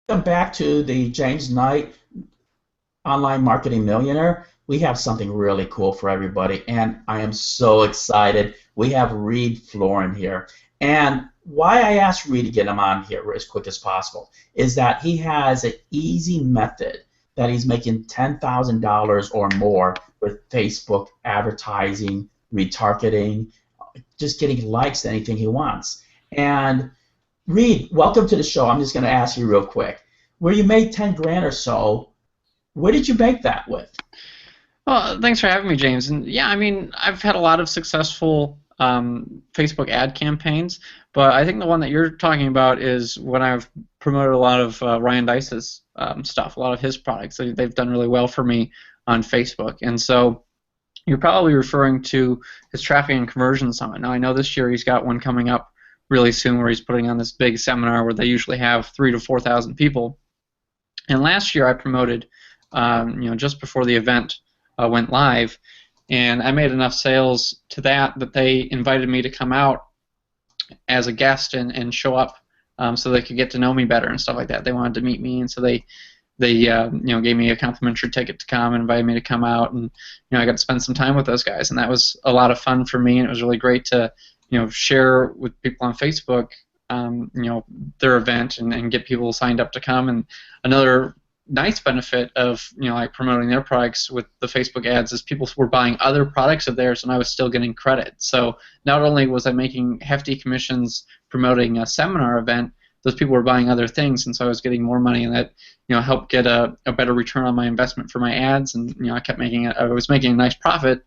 Welcome back to the James Knight Online Marketing Millionaire. We have something really cool for everybody, and I am so excited. We have Reed Florin here. And why I asked Reed to get him on here as quick as possible is that he has an easy method that he's making $10,000 or more with Facebook advertising, retargeting, just getting likes to anything he wants. And Reed, welcome to the show. I'm just going to ask you real quick. Where you made 10 grand or so, where did you make that with? Well, thanks for having me, James. And yeah, I mean, I've had a lot of successful Facebook ad campaigns, but I think the one that you're talking about is when I've promoted a lot of Ryan Dice's stuff, a lot of his products. They've done really well for me on Facebook. And so you're probably referring to his Traffic and Conversion Summit. Now, I know this year he's got one coming up really soon where he's putting on this big seminar where they usually have 3,000 to 4,000 people. And last year I promoted, just before the event went live, and I made enough sales to that they invited me to come out as a guest and show up so they could get to know me better and stuff like that. They wanted to meet me, and so they gave me a complimentary ticket to come and invited me to come out, and I got to spend some time with those guys, and that was a lot of fun for me, and it was really great to share with people on Facebook their event and get people signed up to come. And another nice benefit of like promoting their products with the Facebook ads is people were buying other products of theirs and I was still getting credit. So not only was I making hefty commissions promoting a seminar event, those people were buying other things, and so I was getting more money, and that helped get a better return on my investment for my ads. And I was making a nice profit.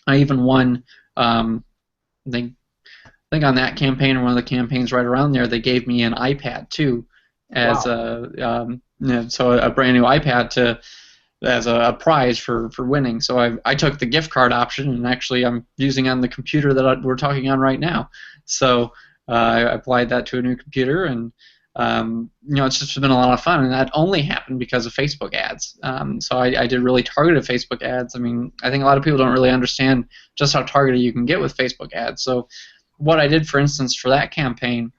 I even won I think on that campaign or one of the campaigns right around there, they gave me an iPad too, as Wow. so a brand new iPad as a prize for winning. So I took the gift card option, and actually I'm using on the computer that we're talking on right now. So I applied that to a new computer, and it's just been a lot of fun, and that only happened because of Facebook ads. So I did really targeted Facebook ads. I mean, I think a lot of people don't really understand just how targeted you can get with Facebook ads. So what I did, for instance, for that campaign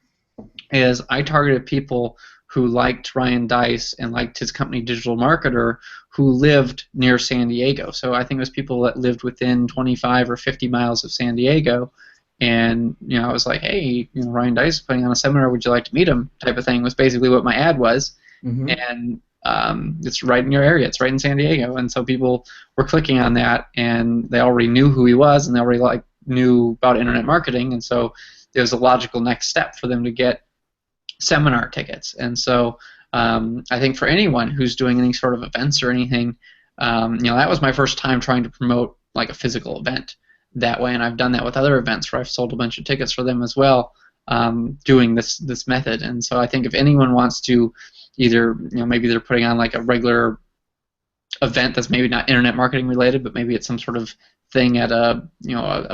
is I targeted people who liked Ryan Dice and liked his company Digital Marketer who lived near San Diego. So I think it was people that lived within 25 or 50 miles of San Diego. And I was like, hey, Ryan Dice is putting on a seminar. Would you like to meet him? Type of thing was basically what my ad was. Hmm. And it's right in your area. It's right in San Diego. And so people were clicking on that, and they already knew who he was, and they already knew about internet marketing. And so it was a logical next step for them to get seminar tickets. And so I think for anyone who's doing any sort of events or anything, that was my first time trying to promote like a physical event that way, and I've done that with other events where I've sold a bunch of tickets for them as well, doing this method. And so I think if anyone wants to either maybe they're putting on like a regular event that's maybe not internet marketing related, but maybe it's some sort of thing at a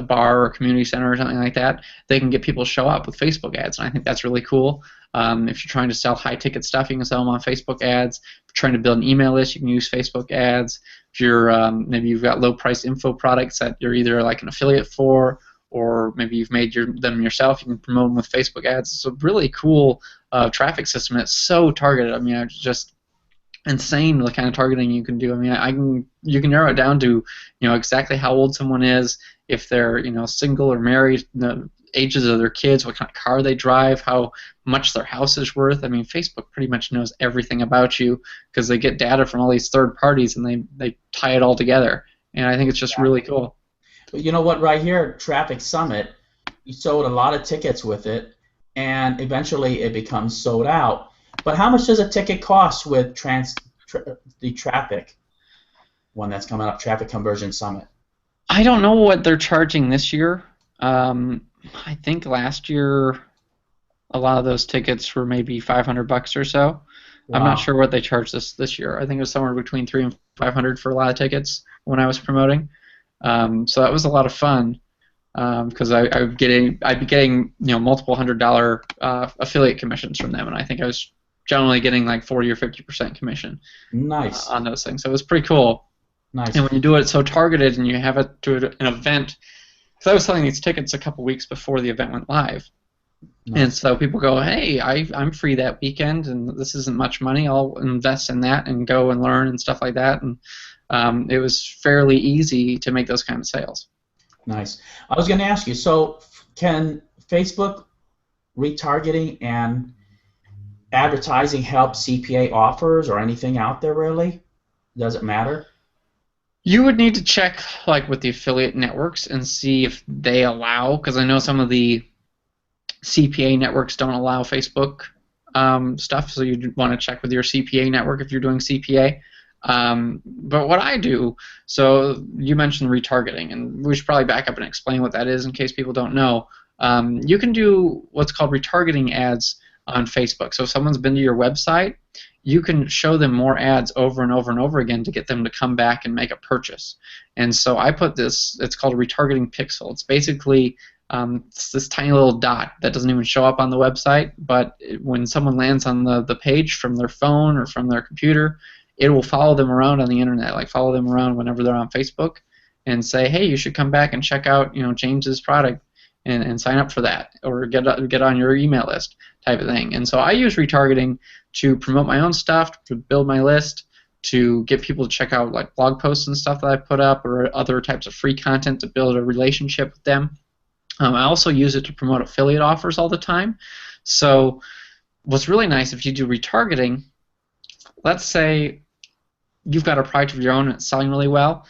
bar or a community center or something like that, they can get people to show up with Facebook ads, and I think that's really cool. If you're trying to sell high ticket stuff, you can sell them on Facebook ads. If you're trying to build an email list, you can use Facebook ads. If you're maybe you've got low price info products that you're either like an affiliate for, or maybe you've made them yourself, you can promote them with Facebook ads. It's a really cool traffic system. It's so targeted. I mean, it's just insane the kind of targeting you can do. I mean, you can narrow it down to exactly how old someone is, if they're single or married, the ages of their kids, what kind of car they drive, how much their house is worth. I mean, Facebook pretty much knows everything about you because they get data from all these third parties and they tie it all together. And I think it's just really Exactly. cool. But you know what? Right here, Traffic Summit, you sold a lot of tickets with it, and eventually it becomes sold out. But how much does a ticket cost with the Traffic one that's coming up, Traffic Conversion Summit? I don't know what they're charging this year. I think last year a lot of those tickets were maybe $500 or so. I'm not Wow. sure what they charged this year. I think it was somewhere between 300 and 500 for a lot of tickets when I was promoting. So that was a lot of fun because I'd be getting multiple $100 affiliate commissions from them, and I think I was generally getting like 40 or 50% commission Nice. on those things. So it was pretty cool. Nice. And when you do it so targeted and you have it to an event, because I was selling these tickets a couple weeks before the event went live. And Nice. so people go, hey, I'm free that weekend, and this isn't much money. I'll invest in that and go and learn and stuff like that. And it was fairly easy to make those kind of sales. Nice. I was going to ask you, so can Facebook retargeting and advertising help CPA offers or anything out there really? Does it matter? You would need to check like with the affiliate networks and see if they allow, because I know some of the CPA networks don't allow Facebook stuff, so you'd want to check with your CPA network if you're doing CPA. But what I do, so you mentioned retargeting, and we should probably back up and explain what that is in case people don't know. You can do what's called retargeting ads on Facebook. So if someone's been to your website, you can show them more ads over and over and over again to get them to come back and make a purchase. And so I put this, it's called a retargeting pixel. It's basically it's this tiny little dot that doesn't even show up on the website, but when someone lands on the page from their phone or from their computer, it will follow them around on the internet, like follow them around whenever they're on Facebook, and say, hey, you should come back and check out, James's product, and sign up for that, or get on your email list type of thing. And so I use retargeting to promote my own stuff, to build my list, to get people to check out like blog posts and stuff that I put up, or other types of free content to build a relationship with them. I also use it to promote affiliate offers all the time. So what's really nice if you do retargeting, let's say you've got a product of your own and it's selling really well,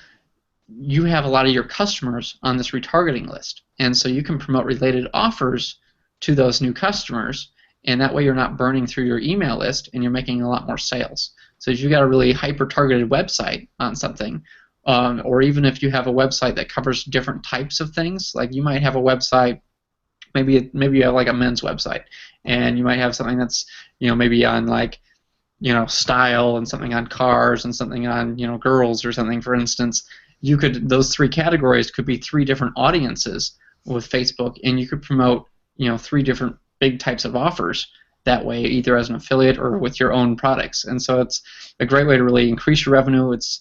you have a lot of your customers on this retargeting list. And so you can promote related offers to those new customers, and that way you're not burning through your email list and you're making a lot more sales. So if you've got a really hyper-targeted website on something, or even if you have a website that covers different types of things, like you might have a website, maybe you have like a men's website, and you might have something that's maybe on like style, and something on cars, and something on girls or something, for instance. Those three categories could be three different audiences with Facebook, and you could promote three different big types of offers that way, either as an affiliate or with your own products. And so it's a great way to really increase your revenue. It's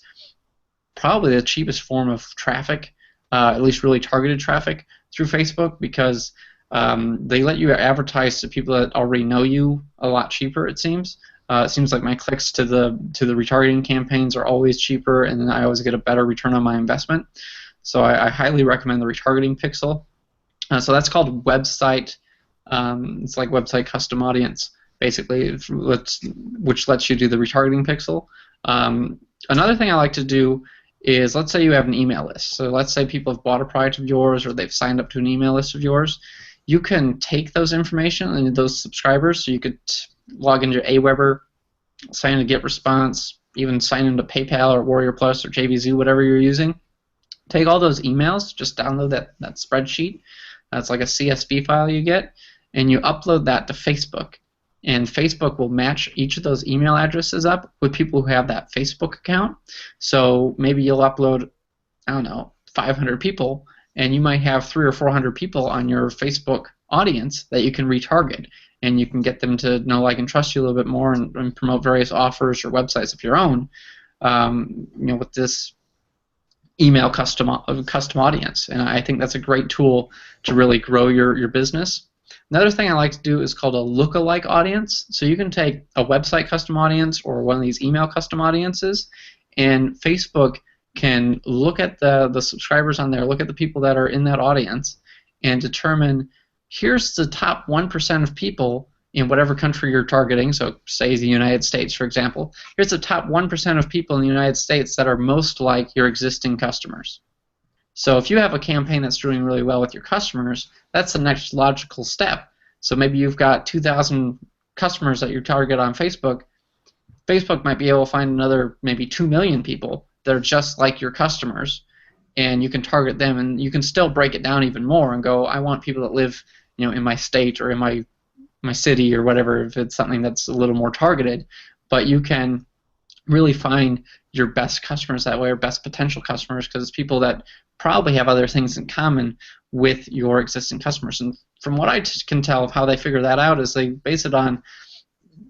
probably the cheapest form of traffic, at least really targeted traffic through Facebook, because they let you advertise to people that already know you a lot cheaper, it seems. It seems like my clicks to the retargeting campaigns are always cheaper, and then I always get a better return on my investment. So I highly recommend the retargeting pixel. So that's called website. It's like website custom audience, basically, which lets you do the retargeting pixel. Another thing I like to do is, let's say you have an email list. So let's say people have bought a product of yours, or they've signed up to an email list of yours. You can take those information and those subscribers, so you could log into Aweber, sign in to GetResponse, even sign into PayPal or Warrior Plus or JVZoo, whatever you're using. Take all those emails, just download that spreadsheet. That's like a CSV file you get, and you upload that to Facebook. And Facebook will match each of those email addresses up with people who have that Facebook account. So maybe you'll upload, 500 people, and you might have 300 or 400 people on your Facebook audience that you can retarget, and you can get them to know, like, and trust you a little bit more, and promote various offers or websites of your own, with this email custom audience. And I think that's a great tool to really grow your business. Another thing I like to do is called a lookalike audience. So you can take a website custom audience or one of these email custom audiences, and Facebook can look at the subscribers on there, look at the people that are in that audience, and determine, here's the top 1% of people in whatever country you're targeting. So say the United States, for example. Here's the top 1% of people in the United States that are most like your existing customers. So if you have a campaign that's doing really well with your customers, that's the next logical step. So maybe you've got 2,000 customers that you target on Facebook. Facebook might be able to find another maybe 2 million people that are just like your customers, and you can target them, and you can still break it down even more and go, I want people that live in my state or in my city or whatever, if it's something that's a little more targeted. But you can really find your best customers that way, or best potential customers, because it's people that probably have other things in common with your existing customers. And from what I can tell of how they figure that out is they base it on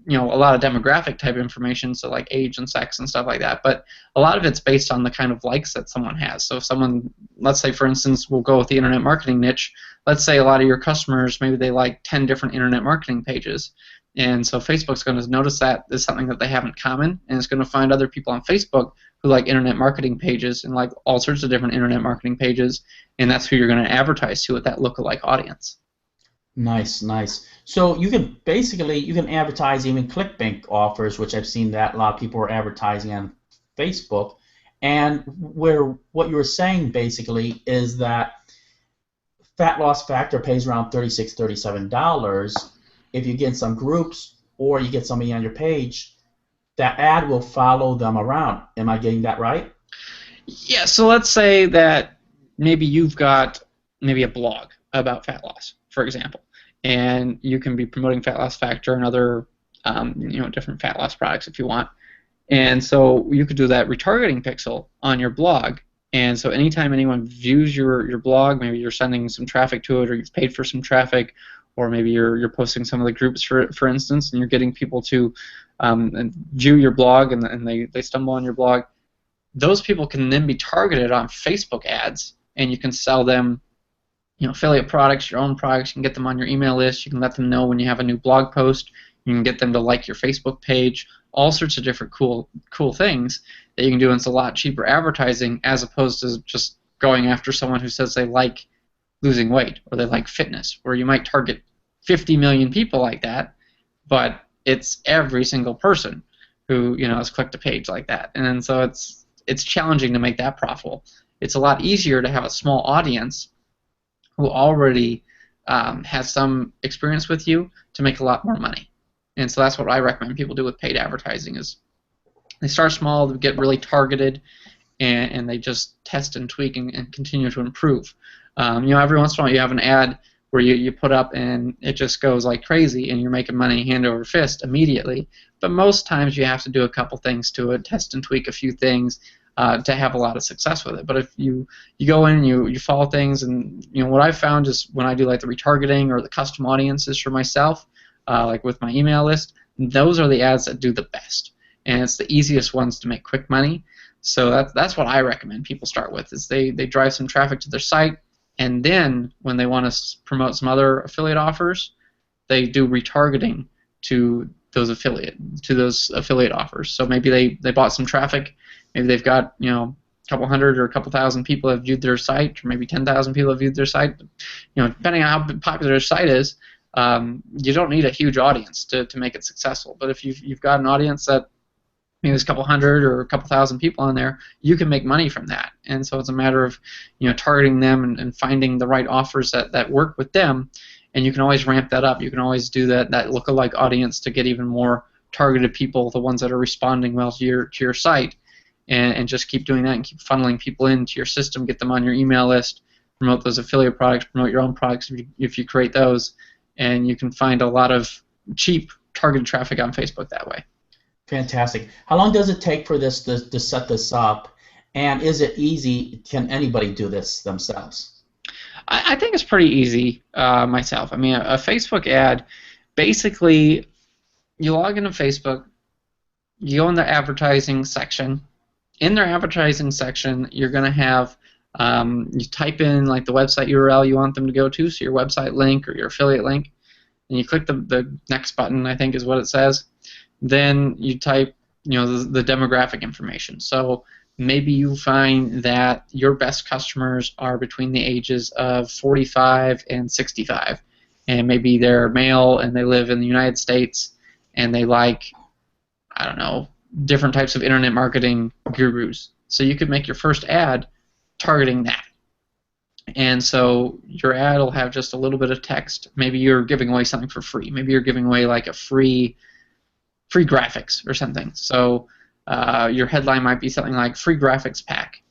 a lot of demographic type information, so like age and sex and stuff like that. But a lot of it's based on the kind of likes that someone has. So if someone, let's say for instance, we'll go with the internet marketing niche. Let's say a lot of your customers, maybe they like 10 different internet marketing pages. And so Facebook's going to notice that is something that they have in common, and it's going to find other people on Facebook who like internet marketing pages and like all sorts of different internet marketing pages, and that's who you're going to advertise to with that lookalike audience. Nice, nice. So you can advertise even ClickBank offers, which I've seen that a lot of people are advertising on Facebook, and what you were saying basically is that Fat Loss Factor pays around $36, $37. If you get some groups or you get somebody on your page, that ad will follow them around. Am I getting that right? Yeah, so let's say that maybe you've got maybe a blog about fat loss, for example, and you can be promoting Fat Loss Factor and other different fat loss products if you want. And so you could do that retargeting pixel on your blog. And so anytime anyone views your blog, maybe you're sending some traffic to it, or you've paid for some traffic, or maybe you're posting some of the groups, for instance, and you're getting people to view your blog, and they stumble on your blog. Those people can then be targeted on Facebook ads, and you can sell them affiliate products, your own products. You can get them on your email list. You can let them know when you have a new blog post. You can get them to like your Facebook page. All sorts of different cool things that you can do, and it's a lot cheaper advertising as opposed to just going after someone who says they like losing weight or they like fitness, where you might target 50 million people like that, but it's every single person who has clicked a page like that, and so it's challenging to make that profitable. It's a lot easier to have a small audience who already has some experience with you to make a lot more money. And so that's what I recommend people do with paid advertising is they start small, they get really targeted, and they just test and tweak and continue to improve. Every once in a while you have an ad where you put up and it just goes like crazy and you're making money hand over fist immediately. But most times you have to do a couple things to it, test and tweak a few things to have a lot of success with it. But if you go in and you follow things, and what I've found is when I do like the retargeting or the custom audiences for myself, like with my email list, those are the ads that do the best, and it's the easiest ones to make quick money. So that's what I recommend people start with, is they drive some traffic to their site, and then when they want to promote some other affiliate offers, they do retargeting to those affiliate offers. So maybe they bought some traffic, maybe they've got a couple hundred or a couple thousand people have viewed their site, or maybe 10,000 people have viewed their site. Depending on how popular their site is, you don't need a huge audience to make it successful. But if you've got an audience that maybe there's a couple hundred or a couple thousand people on there, you can make money from that. And so it's a matter of targeting them and finding the right offers that work with them. And you can always ramp that up. You can always do that lookalike audience to get even more targeted people, the ones that are responding well to your site, and just keep doing that and keep funneling people into your system, get them on your email list, promote those affiliate products, promote your own products if you create those, and you can find a lot of cheap targeted traffic on Facebook that way. Fantastic. How long does it take for this to set this up, and is it easy? Can anybody do this themselves? I think it's pretty easy myself. I mean, a Facebook ad, basically, you log into Facebook, you go in the advertising section. In their advertising section, you're going to have, you type in like the website URL you want them to go to, so your website link or your affiliate link, and you click the next button, I think is what it says. Then you type the demographic information. So maybe you find that your best customers are between the ages of 45 and 65, and maybe they're male and they live in the United States and they like, I don't know, different types of internet marketing gurus. So you could make your first ad targeting that. And so your ad will have just a little bit of text. Maybe you're giving away something for free. Maybe you're giving away like a free graphics or something. So your headline might be something like free graphics pack.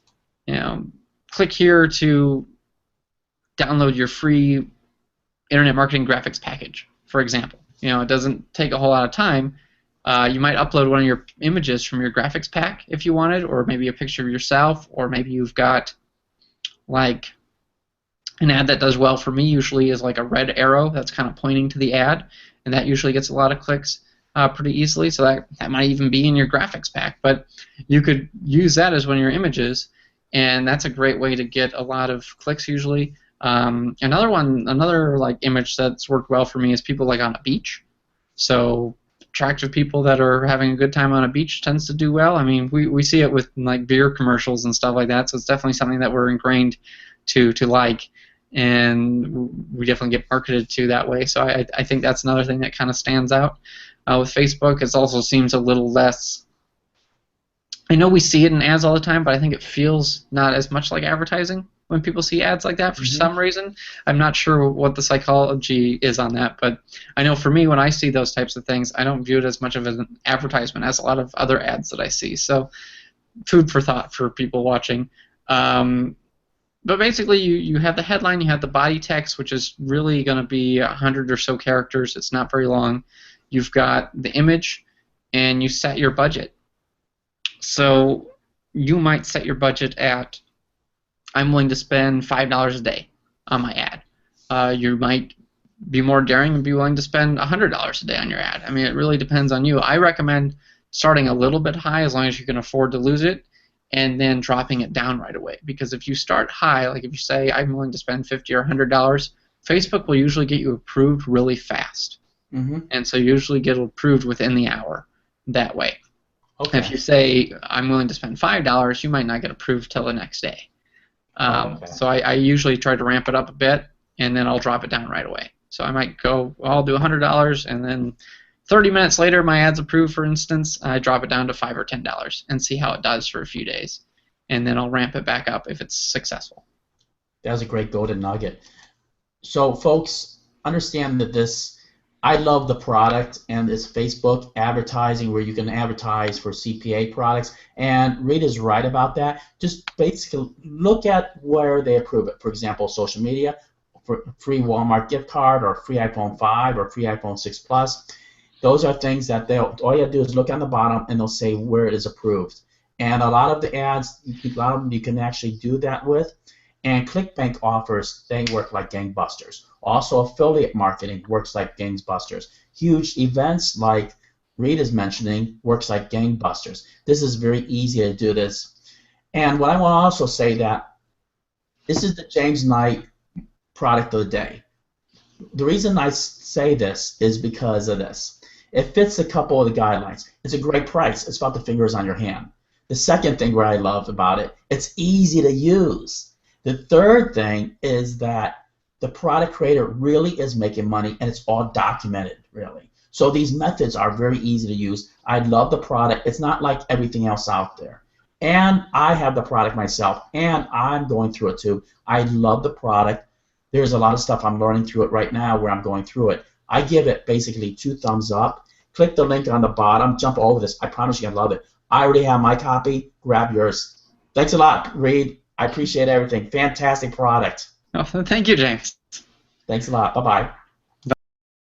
Click here to download your free internet marketing graphics package, for example. It doesn't take a whole lot of time. You might upload one of your images from your graphics pack if you wanted, or maybe a picture of yourself, or maybe you've got like an ad that does well for me usually is like a red arrow that's kind of pointing to the ad, and that usually gets a lot of clicks. pretty easily. So that might even be in your graphics pack. But you could use that as one of your images, and that's a great way to get a lot of clicks usually. Another like image that's worked well for me is people like on a beach. So attractive people that are having a good time on a beach tends to do well. I mean, we see it with like beer commercials and stuff like that. So it's definitely something that we're ingrained to like, and we definitely get marketed to that way. So I think that's another thing that kind of stands out. With Facebook, it also seems a little less. I know we see it in ads all the time, but I think it feels not as much like advertising when people see ads like that for some reason. I'm not sure what the psychology is on that, but I know for me, when I see those types of things, I don't view it as much of an advertisement as a lot of other ads that I see. So food for thought for people watching. But basically, you have the headline, you have the body text, which is really going to be 100 or so characters. It's not very long. You've got the image, and you set your budget. So you might set your budget at, I'm willing to spend $5 a day on my ad. You might be more daring and be willing to spend $100 a day on your ad. I mean, it really depends on you. I recommend starting a little bit high as long as you can afford to lose it, and then dropping it down right away. Because if you start high, like if you say, I'm willing to spend $50 or $100, Facebook will usually get you approved really fast. And so you usually get approved within the hour that way. Okay. If you say, I'm willing to spend $5, you might not get approved till the next day. So I usually try to ramp it up a bit, and then I'll drop it down right away. So I might go, well, I'll do $100, and then 30 minutes later, my ad's approved, for instance. I drop it down to $5 or $10 and see how it does for a few days. And then I'll ramp it back up if it's successful. That was a great golden nugget. So, folks, understand that I love the product, and it's Facebook advertising where you can advertise for CPA products. And Rita's right about that. Just basically look at where they approve it. For example, social media, for free Walmart gift card, or free iPhone 5, or free iPhone 6 Plus. Those are things that all you have to do is look on the bottom, and they'll say where it is approved. And a lot of the ads, a lot of them you can actually do that with. And ClickBank offers, they work like gangbusters. Also, affiliate marketing works like gangbusters. Huge events like Rita's mentioning works like gangbusters. This is very easy to do this. And what I want to also say that this is the James Knight product of the day. The reason I say this is because of this. It fits a couple of the guidelines. It's a great price. It's about the fingers on your hand. The second thing where I love about it, it's easy to use. The third thing is that the product creator really is making money, and it's all documented, really. So these methods are very easy to use. I love the product. It's not like everything else out there. And I have the product myself, and I'm going through it too. I love the product. There's a lot of stuff I'm learning through it right now where I'm going through it. I give it basically 2 thumbs up. Click the link on the bottom. Jump over this. I promise you I love it. I already have my copy. Grab yours. Thanks a lot, Reed. I appreciate everything. Fantastic product. Oh, thank you, James. Thanks a lot. Bye-bye.